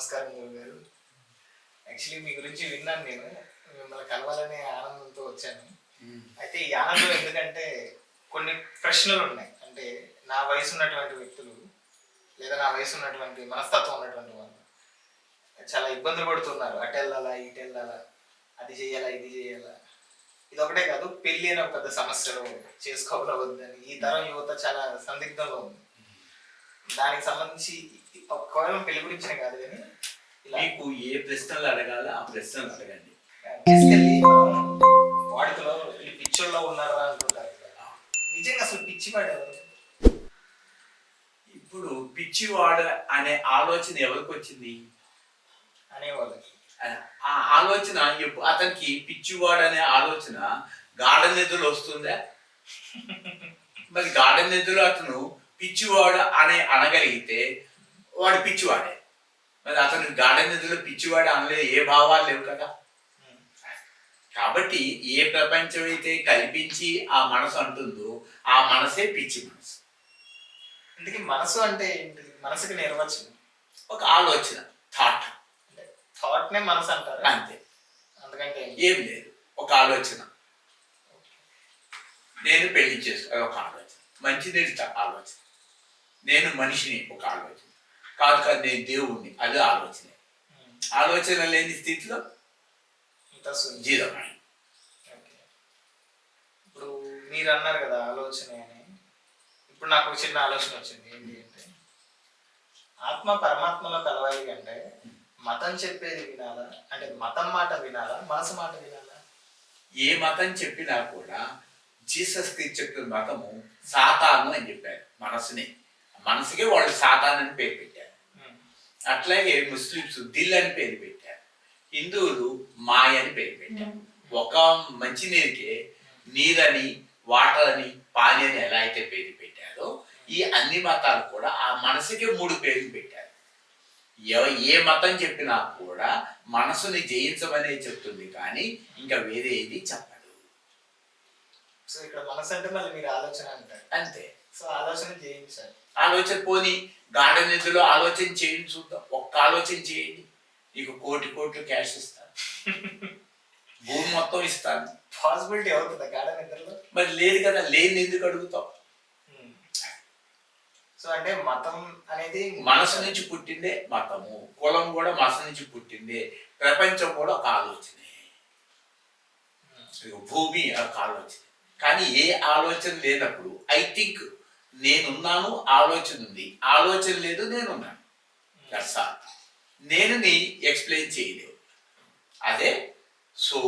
నమస్కారం గురువు గారు. యాక్చువల్లీ మీ గురించి విన్నాను నేను. మిమ్మల్ని కలవాలనే ఆనందంతో వచ్చాను. అయితే ఈ ఆనందం ఎందుకంటే కొన్ని ప్రశ్నలున్నాయి. అంటే నా వయసు ఉన్నటువంటి వ్యక్తులు లేదా నా వయసు ఉన్నటువంటి మనస్తత్వం ఉన్నటువంటి వాళ్ళు చాలా ఇబ్బందులు పడుతున్నారు. అటెళ్ళాలా, ఇటెళ్ళాలా, అది చేయాలా, ఇది చేయాలా. ఇదొకటే కాదు, పెళ్ళి అనే ఒక పెద్ద సమస్యలు చేసుకోవాలా వద్దని ఈ తరం యువత చాలా సందిగ్ధంలో ఉంది. దానికి సంబంధించి కేవలం పెళ్లి గురించే కాదు కానీ మీకు ఏ ప్రశ్నలు అడగాలో ఆ ప్రశ్నలు అడగండి. తీసుకెళ్ళి వాడుకలో పిచ్చోళ్ళలో ఉన్నారా అంటుంటారు. నిజంగా అసలు పిచ్చివాడు ఎవరు? ఇప్పుడు పిచ్చివాడు అనే ఆలోచన ఎవరికి వచ్చింది అనేవాళ్ళకి. ఆ ఆలోచన అతనికి పిచ్చివాడు అనే ఆలోచన గాఢ నిధులు వస్తుందా? మరి గాఢ నిధులు అతను పిచ్చివాడు అనగలిగితే వాడు పిచ్చివాడే. మరి అతను గాఢ నిధులు పిచ్చివాడు అనలేదు, ఏ భావాలు లేవు కదా. కాబట్టి ఏ ప్రపంచం అయితే కల్పించి ఆ మనసు అంటుందో ఆ మనసే పిచ్చి మనసు. అందుకే మనసు అంటే ఏంటి? మనసుకి నిర్వచనం ఒక ఆలోచన, థాట్. థాట్ నే మనసు అంటారు అంతే, అందుకంటే ఏం లేదు. ఒక ఆలోచన, నేను పెళ్లి చేసుకో ఒక ఆలోచన, మంచిది ఆలోచన, నేను మనిషిని ఒక ఆలోచన, కాదు కాదు నేను దేవుణ్ణి అది ఆలోచనే. ఆలోచన లేని స్థితిలో జీరో మైండ్. ఇప్పుడు మీరు అన్నారు కదా ఆలోచన అని. ఇప్పుడు నాకు ఒక చిన్న ఆలోచన వచ్చింది. ఏంటి అంటే ఆత్మ పరమాత్మలో కలవాలి అంటే మతం చెప్పేది వినాలా, అంటే మతం మాట వినాలా, మనసు మాట వినాలా? ఏ మతం చెప్పినా కూడా జీసస్ క్రీస్తు చెప్పిన మతము సాతాను అని చెప్పారు. మనసుకే వాళ్ళు సాతాన్ అని పేరు పెట్టారు. అట్లాగే ముస్లిమ్స్ దిల్ అని పేరు పెట్టారు. హిందువులు మాయ అని పేరు పెట్టారు. ఒక మంచినీరుకే నీరని, వాటర్ అని, పాని అని ఎలా అయితే పేరు పెట్టారో ఈ అన్ని మతాలు కూడా ఆ మనసుకే 3 పేర్లు పెట్టారు. ఏ మతం చెప్పినా కూడా మనసుని జయించమనే చెప్తుంది, కానీ ఇంకా వేరే ఏది చెప్పదు. సో ఇక్కడ మనసు అంటే మళ్ళీ మీరు ఆలోచన అంటారు అంతే. సో ఆలోచన జయించాలి. ఆలోచన పోని గాఢ నిధులు ఆలోచన చేయండి, చూద్దాం. ఒక్క ఆలోచన చేయండి, నీకు కోట్లు క్యాష్ ఇస్తాను, భూమి మొత్తం ఇస్తాను. పాసిబిలిటీ అవుతుందా గాఢ నిద్రలో? మరి లేదు కదా, లేని ఎందుకు అడుగుతావు? సో అంటే మతం అనేది మనసు నుంచి పుట్టిందే మతము, కులం కూడా మనసు నుంచి పుట్టిందే, ప్రపంచం కూడా ఒక ఆలోచనే, భూమి ఒక ఆలోచన. కానీ ఏ ఆలోచన లేనప్పుడు ఐ థింక్ నేనున్నాను, ఆలోచన ఉంది, ఆలోచన లేదు, నేనున్నాను. నేనుని ఎక్స్ప్లెయిన్ చేయలేవు. అదే సో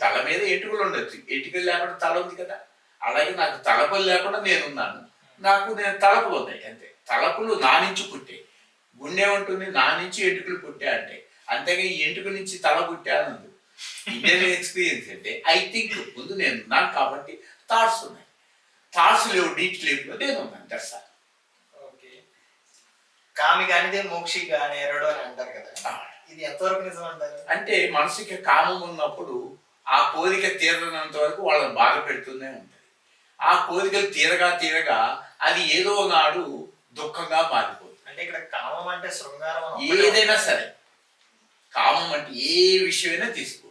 తల మీద ఎటుకలు ఉండొచ్చు, ఎటుకలు లేకుండా తల ఉంది కదా. అలాగే నాకు తలపులు లేకుండా నేనున్నాను, నేను తలపులు ఉన్నాయి అంతే. తలపులు నా నుంచి పుట్టే, గుండె ఉంటుంది నా నుంచి ఎటుకలు పుట్టా అంటే, అంతేగా ఈ ఎంటుక నుంచి తల పుట్టాను. ఇండియన్ ఎక్స్పీరియన్స్ అంటే ఐ థింక్ ముందు నేనున్నాను కాబట్టి థాట్స్ ఉన్నాయి. థాట్స్ లేవు, డీప్ స్లీప్లో నేనున్నాను. That's all. ఓకే. కామి కానిదే మోక్షి కాని ఎరడు అని అంటారు కదా, ఇది ఎంతవరకు నిజం అంటారు? అంటే మనసుకి కామం ఉన్నప్పుడు ఆ కోరిక తీరనంత వరకు వాళ్ళని బాధ పెడుతూనే ఉంటుంది. ఆ కోరికలు తీరగా అది ఏదో నాడు దుఃఖంగా మారిపోతుంది. అంటే ఇక్కడ కామం అంటే శృంగారం, ఏదైనా సరే కామం అంటే ఏ విషయమైనా తీసుకో.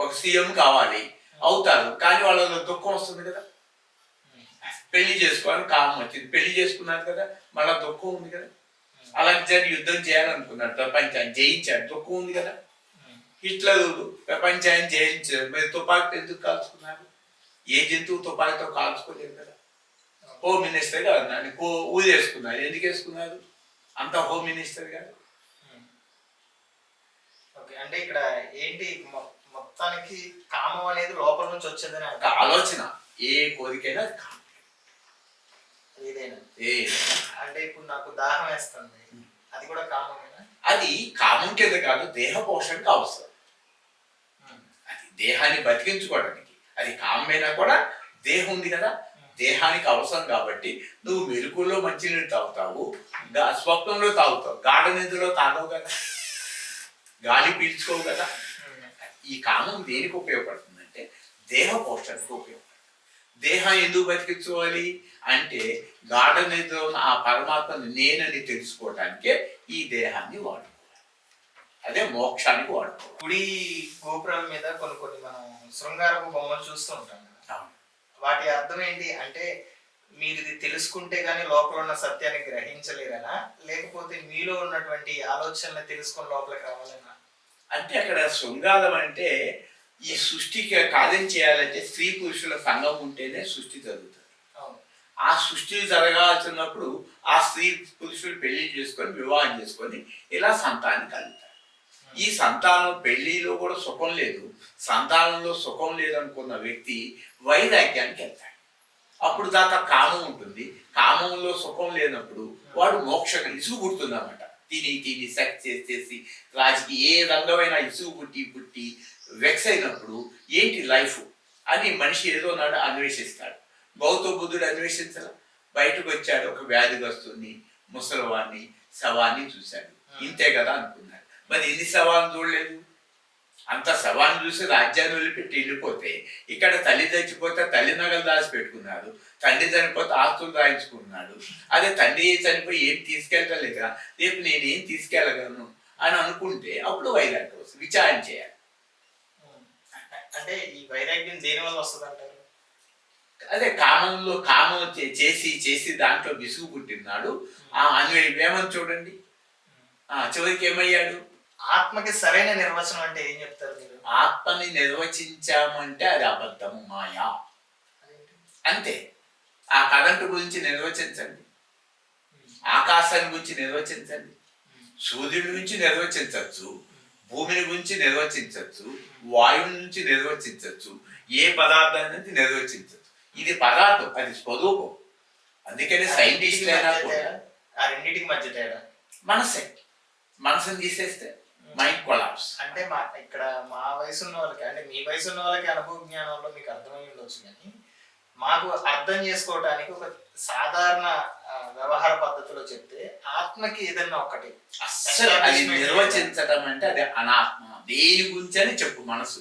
ఒక సీఎం కావాలి అవుతారు, కానీ వాళ్ళలో దుఃఖం వస్తుంది కదా. పెళ్లి చేసుకోవాలని కామం వచ్చింది, పెళ్లి చేసుకున్నారు కదా, మళ్ళీ దుఃఖం ఉంది కదా. అలెగ్జాండర్ యుద్ధం చేయాలనుకున్నాడు, ప్రపంచాన్ని జయించాడు, దుఃఖం ఉంది కదా. హిట్లర్ ప్రపంచాన్ని జయించారు, మరి తుపాకీ ఎందుకు కాల్చుకున్నారు? ఏ జంతువు తుపాకీతో కాల్చుకోలేదు కదా. హోమ్ మినిస్టర్గా అన్నాడు, ఊరేసుకున్నారు, ఎందుకు వేసుకున్నారు? అంత హోమ్ మినిస్టర్ గారు. ఓకే. అంటే ఇక్కడ ఏంటి, మొత్తానికి కామం అనేది లోపల నుంచి వచ్చేదని ఆలోచన. ఏ కోరికైనా ఏదైనా అంటే ఇప్పుడు నాకు దాహం వేస్తుంది, అది కూడా కామమేనా? అది కామం కింద కాదు, దేహ పోషణకి అవసరం. అది దేహాన్ని బతికించుకోవడానికి. అది కామమైనా కూడా దేహం ఉంది కదా, దేహానికి అవసరం. కాబట్టి నువ్వు మెలకువలో మంచినీళ్ళు తాగుతావు, స్వప్నంలో తాగుతావు, గాఢ నిద్రలో తాగవు కదా, గాలి పీల్చుకోవు కదా. ఈ కామం దేనికి ఉపయోగపడుతుందంటే దేహ పోషణకు ఉపయోగపడుతుంది. దేహం ఎందుకు బతికించుకోవాలి అంటే గాఢ నిద్రలో ఉన్న ఆ పరమాత్మని నేనని తెలుసుకోవటానికే ఈ దేహాన్ని వాడుకోవాలి. అదే మోక్షానికి వాడుకోవాలి. గుడి గోపురం మీద కొన్ని కొన్ని మనం శృంగారపు బొమ్మలు చూస్తూ ఉంటాం కదా, అవును. వాటి అర్థం ఏంటి అంటే మీరు ఇది తెలుసుకుంటే గానీ లోపల ఉన్న సత్యాన్ని గ్రహించలేరనా, లేకపోతే మీలో ఉన్నటువంటి ఆలోచనలు తెలుసుకొని లోపలికి రావాలనా? అంటే అక్కడ శృంగారం అంటే ఈ సృష్టికి కార్యం చేయాలంటే స్త్రీ పురుషుల సంఘం ఉంటేనే సృష్టి జరుగుతుంది. అవును. ఆ సృష్టి జరగాల్సినప్పుడు ఆ స్త్రీ పురుషులు పెళ్లి చేసుకొని వివాహం చేసుకొని ఇలా సంతానం కలుగుతారు. ఈ సంతానం పెళ్లిలో కూడా సుఖం లేదు, సంతానంలో సుఖం లేదనుకున్న వ్యక్తి వైరాగ్యానికి వెళ్తాడు. అప్పుడు దాకా కామం ఉంటుంది, కామంలో సుఖం లేనప్పుడు వాడు మోక్షం ఇసుగు పుడుతుందన్నమాట. తిని సెక్స్ చేసేసి రాజకీయ ఏ రంగమైనా ఇసుగు పుట్టి వెక్స్ అయినప్పుడు ఏంటి లైఫ్ అని మనిషి ఏదో నాడు అన్వేషిస్తాడు. గౌతమ బుద్ధుడు అన్వేషించాల, బయటకు వచ్చాడు, ఒక వ్యాధిగ్రస్తుని, ముసలివాడిని, శవాన్ని చూశాడు. ఇంతే కదా అనుకున్నాడు. మరి ఎన్ని శవాన్ని చూడలేదు? అంత శవాన్ని చూసి రాజ్యాన్ని వదిలిపెట్టి వెళ్ళిపోతే, ఇక్కడ తల్లి చచ్చిపోతే తల్లి నగలు దాచి పెట్టుకున్నాడు, తండ్రి చనిపోతే ఆస్తులు రాయించుకున్నాడు. అదే తండ్రి చనిపోయి ఏం తీసుకెళ్ళలేదా, రేపు నేనేం తీసుకెళ్ళగలను అని అనుకుంటే అప్పుడు వైరాగ్యం వస్తుంది. విచారణ చేయాలి. అంటే ఈ వైరాగ్యం దేని వల్ల వస్తుంది అంటారు? అదే కామం చేసి దాంట్లో విసుగు పుట్టినాడు. ఏమని చూడండి, చివరికి ఏమయ్యాడు? ఆత్మకి సరైన నిర్వచనం అంటే ఏం చెప్తారు మీరు? ఆత్మని నిర్వచించామంటే అది అబద్ధము, మాయా. అంతే. ఆ కరెంటు గురించి నిర్వచించండి, ఆకాశాన్ని గురించి నిర్వచించండి, సూర్యుడి గురించి నిర్వచించవచ్చు, భూమిని గురించి నిర్వచించవచ్చు, వాయువు నుంచి నిర్వచించవచ్చు, ఏ పదార్థాన్ని నుంచి నిర్వచించవచ్చు. ఇది పదార్థం, అది స్వరూపం. అందుకని సైంటిస్టులు అయినా కూడా ఆ రెండింటికి మధ్య తేడా మనసుని తీసేస్తే మైండ్ కొలాప్స్. అంటే ఇక్కడ మా వయసు ఉన్న వాళ్ళకి, అంటే మీ వయసు ఉన్న వాళ్ళకి అనుభవ జ్ఞానంలో మీకు అర్థమై ఉండొచ్చు, కానీ మాకు అర్థం చేసుకోవడానికి ఒక సాధారణ వ్యవహార పద్ధతిలో చెప్తే ఆత్మకి ఏదన్నా ఒకటి అస్సలు అది నిర్వచించటం అంటే అది అనాత్మ. దేని గురించి అని చెప్పు, మనసు,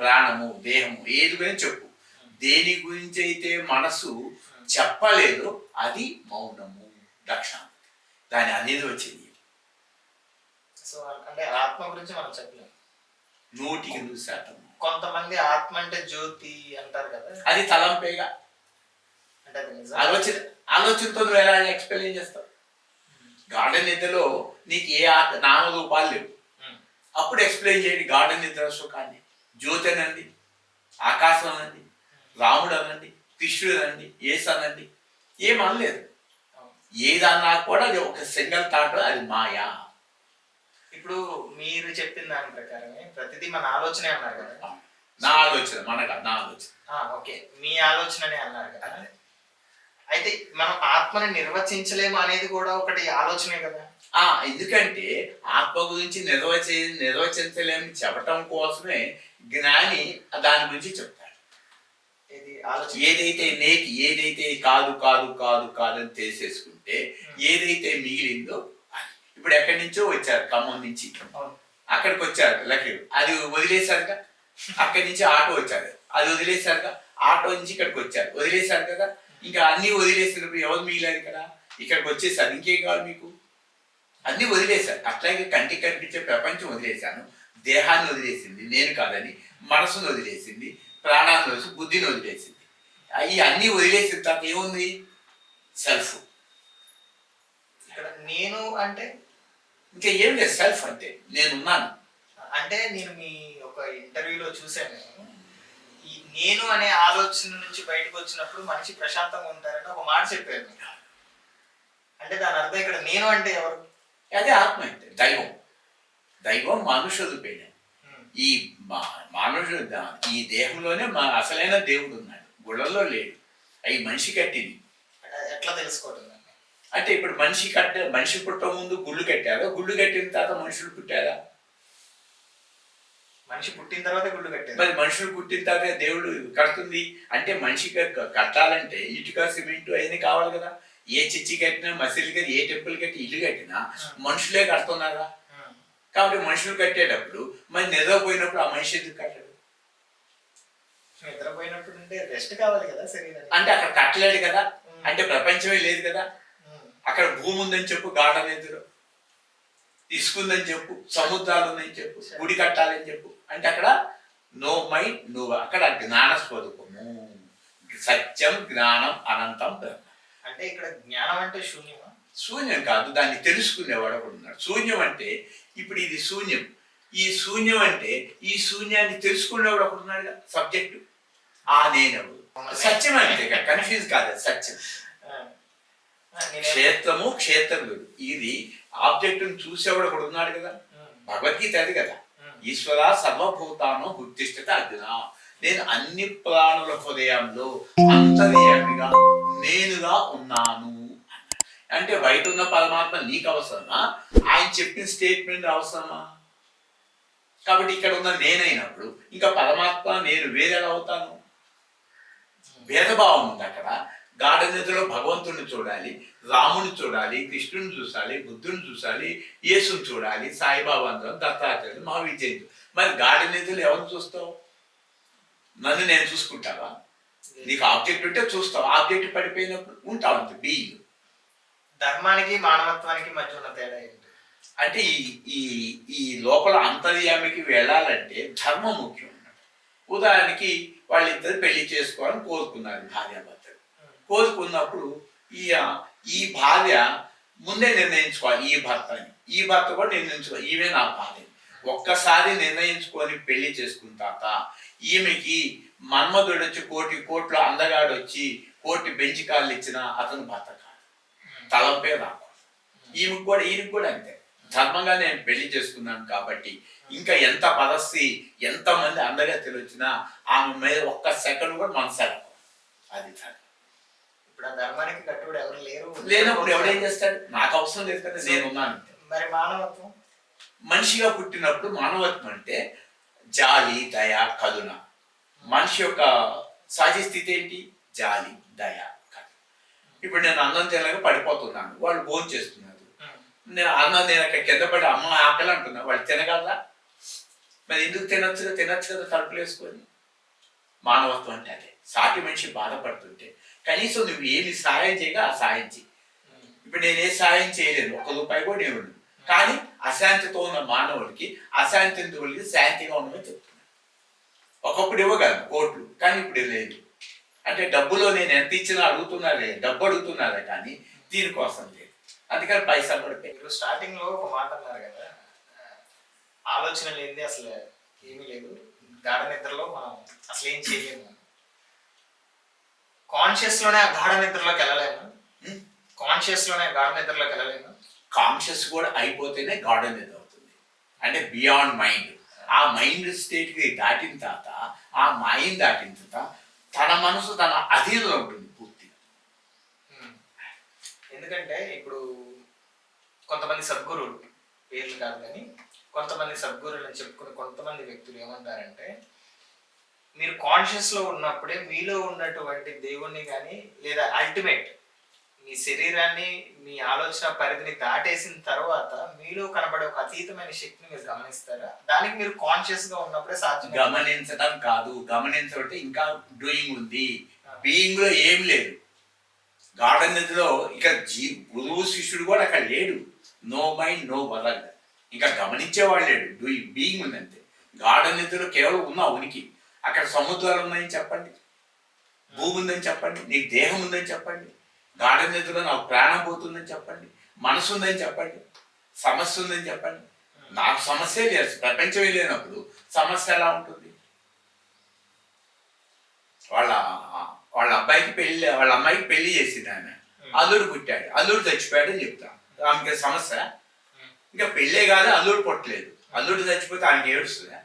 ప్రాణము, దేహము, ఏది గురించి చెప్పు. దేని గురించి అయితే మనసు చెప్పలేదు అది మౌనము, దక్షిణ, దాని అనిర్వచనీయం. సో అంటే ఆత్మ గురించి మనం చెప్పలేము. 100% కొంతమంది ఆత్మ అంటే జ్యోతి అంటారు కదా, అది తలంపేగా. అంటే అది నిజం. ఆలోచనతో నువ్వు ఎలా ఎక్స్ప్లెయిన్ చేస్తావు? గార్డెన్ నిద్రలో నీకు ఏ నామరూపాలు లేవు, అప్పుడు ఎక్స్ప్లెయిన్ చేయండి గార్డెన్ నిద్ర సుఖాన్ని. జ్యోతి అనండి, ఆకాశం అనండి, రాముడు అనండి, కృష్ణుడు అనండి, ఏసు అనండి, ఏమనలేదు. ఏదన్నా కూడా అది ఒక సింగిల్ థాట్, అది మాయా. ఇప్పుడు మీరు చెప్పిన దాని ప్రకారమే ప్రతిదీ మన ఆలోచనే అన్నారు కదా. నా ఆలోచన, నా ఆలోచన. ఓకే, మీ ఆలోచననే అన్నారు కదా. అయితే మనం ఆత్మని నిర్వచించలేము అనేది కూడా ఒకటి ఆలోచనే కదా. ఎందుకంటే ఆత్మ గురించి నిర్వచించలేమని చెప్పటం కోసమే జ్ఞాని దాని గురించి చెప్తాడు. ఏదైతే ఏదైతే కాదు అని తెలిసేసుకుంటే ఏదైతే మిగిలిందో అని. ఇప్పుడు ఎక్కడి నుంచో వచ్చారు, ఖమ్మం నుంచి అక్కడికి వచ్చారు లక్కీ, అది వదిలేశారుగా. అక్కడి నుంచి ఆటో వచ్చారు, అది వదిలేశారుగా. ఆటో నుంచి ఇక్కడికి వచ్చారు, వదిలేశారు కదా. ఇంకా అన్ని వదిలేసినప్పుడు ఎవరు మిగిలారు ఇక్కడ? ఇక్కడికి వచ్చేసారు, ఇంకేం కావాలి మీకు? అన్ని వదిలేశారు. అట్లాగే కంటికి కనిపించే ప్రపంచం వదిలేశాను, దేహాన్ని వదిలేసింది నేను కాదని, మనసును వదిలేసింది, ప్రాణాన్ని వదిలేసి, బుద్ధిని వదిలేసింది. ఈ అన్ని వదిలేసిన తర్వాత ఏముంది? సెల్ఫ్. ఇక్కడ నేను అంటే ఇంకా ఏం లేదు, సెల్ఫ్ అంటే నేనున్నాను. అంటే నేను మీ ఒక ఇంటర్వ్యూలో చూశాను, ఈ నేను అనే ఆలోచన నుంచి బయటకు వచ్చినప్పుడు మనిషి ప్రశాంతంగా ఉంటారని ఒక మాట చెప్పారు. అంటే దాని అర్థం ఇక్కడ నేను అంటే ఎవరు? అదే ఆత్మ అంటే దైవం మనుషులు పేరు. ఈ మనుషులు ఈ దేహంలోనే అసలైన దేవుడు ఉన్నాడు, గుళ్ళల్లో లేడు. అవి మనిషి కట్టింది. ఎట్లా తెలుసుకోవడం అంటే ఇప్పుడు మనిషి పుట్టక ముందు గుళ్ళు కట్టారు, గుళ్ళు కట్టిన తర్వాత మనుషులు పుట్టారా? మనిషి పుట్టిన తర్వాత గుళ్ళు కట్టారు. మరి మనుషులు పుట్టిన తర్వాత దేవుడు కడుతుంది అంటే మనిషి కట్టాలంటే ఇటుక సిమెంట్ అవన్నీ కావాలి కదా. ఏ చిచ్చి కట్టినా, మసీదు కట్టి, ఏ టెంపుల్ కట్టి, ఇల్లు కట్టినా మనుషులే కడుతున్నారా? కాబట్టి మనుషులు కట్టేటప్పుడు మరి నిద్రపోయినప్పుడు ఆ మనిషి ఎందుకు కట్టాడు? నిద్రపోయినప్పుడు అంటే రెస్ట్ కావాలి కదా శరీరానికి. అంటే అక్కడ కట్టలేడు కదా, అంటే ప్రపంచమే లేదు కదా. అక్కడ భూమి ఉందని చెప్పు, గార్డెన్ ఎదురు తీసుకుందని చెప్పు, సముద్రాలు ఉన్నాయని చెప్పు, గుడి కట్టాలని చెప్పు, అంటే అక్కడ నో మైండ్ నువ్వు, అక్కడ జ్ఞాన స్వరూపము, సత్యం జ్ఞానం అనంతం బ్రహ్మ. అంటే ఇక్కడ జ్ఞానం అంటే శూన్యమా? శూన్యం కాదు, దాన్ని తెలుసుకునేవాడు ఒకడు ఉన్నాడు. శూన్యం అంటే ఇప్పుడు ఇది శూన్యం, ఈ శూన్యం అంటే ఈ శూన్యాన్ని తెలుసుకునేవాడు ఒకడు ఉన్నాడు కదా, సబ్జెక్టు ఆ నేనెవడు. సత్యం అంటే కన్ఫ్యూజ్ కాదు, సత్యం. క్షేత్రము క్షేత్రుడు, ఇది ఆబ్జెక్టును చూసేవాడు ఒకడు ఉన్నాడు కదా, భగవద్గీత అది కదా. ఈశ్వర సర్వభూతాను గుర్తిష్టత అర్జున, నేను అన్ని ప్రాణుల హృదయంలో అంతర్యామిగా నేనుగా ఉన్నాను. అంటే బయట ఉన్న పరమాత్మ నీకు అవసరమా, ఆయన చెప్పిన స్టేట్మెంట్ అవసరమా? కాబట్టి ఇక్కడ ఉన్న నేనైనప్పుడు ఇంకా పరమాత్మ నేను వేరేలా అవుతాను. భేదభావం ఉంది అక్కడ. గాఢనిద్రలో భగవంతుడిని చూడాలి, రాముని చూడాలి, కృష్ణుని చూడాలి, బుద్ధుని చూడాలి, యేసుని చూడాలి, సాయిబాబా, దత్తాత్రేయుడు, మా విజయుడు. మరి గాఢనిద్రలు ఎవరు చూస్తావు? నన్ను నేను చూసుకుంటావా? నీకు ఆబ్జెక్ట్ ఉంటే చూస్తావు, ఆబ్జెక్ట్ పడిపోయినప్పుడు ఉంటావు అంతే. బీయింగ్. ధర్మానికి మానవత్వానికి మధ్య ఉన్న తేడా ఏంటి? అంటే ఈ ఈ లోపల అంతర్యామికి వెళ్ళాలంటే ధర్మం ముఖ్యం. ఉదాహరణకి వాళ్ళిద్దరు పెళ్లి చేసుకోవాలని కోరుకున్నారు భార్యాభర్తలు. కోరుకున్నప్పుడు ఈ భార్య ముందే నిర్ణయించుకోవాలి ఈ భర్తని, ఈ భర్త కూడా నిర్ణయించుకోవాలి ఈమె నా భార్య. ఒక్కసారి నిర్ణయించుకొని పెళ్లి చేసుకున్న తర్వాత ఈమెకి మన్మధుడు వచ్చి కోట్ల అందగాడు వచ్చి కోటి బెంచి కాళ్ళు ఇచ్చినా అతను భర్త కాదు, తలంపే రాకూడదు. ఈయనకి కూడా అంతే. ధర్మంగా నేను పెళ్లి చేసుకున్నాను కాబట్టి ఇంకా ఎంత పదస్తి ఎంతమంది అందగత్తెలు వచ్చినా ఆమె మీద ఒక్క సెకండ్ కూడా మనసు వెళ్ళకూడదు. అది ధర్మం. ఇప్పుడు ఆ ధర్మానికి కట్టుబడి ఎవరు లేనప్పుడు ఎవడేం చేస్తాడు? నాకు అవసరం లేదు కదా, నేను ఉన్నాను. మరి మానవత్వం, మనిషిగా పుట్టినప్పుడు మానవత్వం అంటే జాలి, దయ, కరుణ. మనిషి యొక్క సహజ స్థితి ఏంటి? జాలి, దయ, కరుణ. ఇప్పుడు నేను అన్నం తినలేక పడిపోతున్నాను, వాళ్ళు భోజనం చేస్తున్నారు. నేను అక్కడ కింద పడి అమ్మ ఆకలి అంటున్నా, వాళ్ళు తినగలరా? మరి ఎందుకు తినచ్చు కదా తలుపులు వేసుకొని. మానవత్వం అంటే అదే. సాటి మనిషి బాధపడుతుంటే కనీసం నువ్వు ఏమి సాయం చేయగా ఆ సాయం చేయి. ఇప్పుడు నేను ఏ సాయం చేయలేను, ₹1 కూడా ఇవ్వను, కానీ అశాంతితో ఉన్న మానవుడికి అశాంతితో శాంతిగా ఉండమని చెప్తున్నాను. ఒకప్పుడు ఇవ్వగలను కోట్లు, కానీ ఇప్పుడు లేదు. అంటే డబ్బులో నేను ఎంత ఇచ్చినా అడుగుతున్నారే, డబ్బు అడుగుతున్నారే కానీ దీనికోసం లేదు. అందుకని పైసా పడిపోయి. మీరు స్టార్టింగ్ లో ఒక మాట అన్నారు కదా, ఆలోచన లేనిది అసలు ఏమీ లేదు, గాఢ నిద్రలో మనం అసలు ఏం చేయలేము. కాన్షియస్ లోనే ఆ గాఢ నిద్రలోకి వెళ్ళలేము. కాన్షియస్ కూడా అయిపోతేనే గాఢ నిద్ర అవుతుంది. అంటే బియాండ్ మైండ్. ఆ మైండ్ స్టేట్కి దాటిన తర్వాత, ఆ మైండ్ దాటిన తర్వాత తన మనసు తన అధీనంలో ఉంటుంది పూర్తిగా. ఎందుకంటే ఇప్పుడు కొంతమంది సద్గురువులు, పేర్లు కాదు కానీ కొంతమంది సద్గురువులు అని చెప్పుకునే కొంతమంది వ్యక్తులు ఏమంటారంటే, మీరు కాన్షియస్ లో ఉన్నప్పుడే మీలో ఉన్నటువంటి దేవుణ్ణి కానీ లేదా అల్టిమేట్ మీ శరీరాన్ని, మీ ఆలోచన పరిధిని దాటేసిన తర్వాత మీలో కనబడే ఒక అతీతమైన శక్తిని మీరు గమనిస్తారా? దానికి మీరు కాన్షియస్ గా ఉన్నప్పుడే సాధ్యం. గమనించడం కాదు, గమనించబట్టి ఇంకా డూయింగ్ ఉంది. బీయింగ్ లో ఏం లేదు. గాఢ నిద్రలో ఇక గురువు శిష్యుడు కూడా అక్కడ లేడు. No mind no world. ఇంకా గమనించేవాడు లేడు, డూయింగ్ బీయింగ్ ఉందంతే. గాఢ నిద్రలో కేవలం ఉన్న ఉనికి. అక్కడ సముద్రాలు ఉన్నాయని చెప్పండి, భూమి ఉందని చెప్పండి, నీకు దేహం ఉందని చెప్పండి, గాఢ నిద్రలో నాకు ప్రాణం పోతుందని చెప్పండి, మనసు ఉందని చెప్పండి, సమస్య ఉందని చెప్పండి. నాకు సమస్య లేదు, ప్రపంచమే లేనప్పుడు సమస్య ఎలా ఉంటుంది? వాళ్ళ అమ్మాయికి పెళ్లి చేసింది ఆమె, అల్లుడు పుట్టాడు, అల్లుడు చచ్చిపోయాడు అని చెప్తాం. ఆమెకి సమస్య ఇంకా పెళ్ళే కాదు, అల్లుడు పుట్టలేదు, అల్లుడు చచ్చిపోతే ఆమెకి ఏడుస్తుందా?